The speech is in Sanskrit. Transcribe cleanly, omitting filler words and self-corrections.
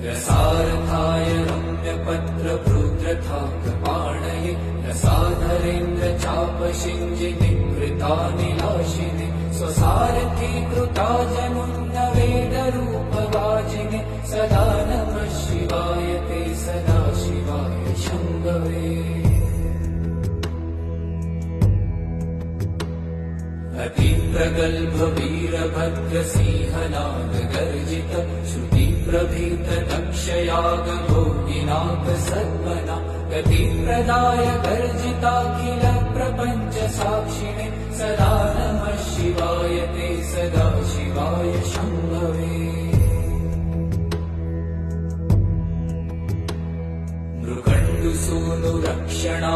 रसार्थाय रम्यपत्रभृद्रथाकपाणये रसाधरेन्द्र चापशिञ्जिनिकृतानिलाशिने स्वसारथी कृता जनुन्न वेदरूपवाजिने सदा नमः शिवाय ते सदा शिवाय शम्भवे। अतिप्रगल्भ वीरभद्रसिंहनाद गर्जित श्रुतिप्रभीत दक्षयाग भोगिनाथ सद्मना गतिप्रदाय गर्जिताखिल प्रपञ्च साक्षिणे सदा नमः शिवाय ते सदा शिवाय शम्भवे। मृकण्डुसूनुरक्षणा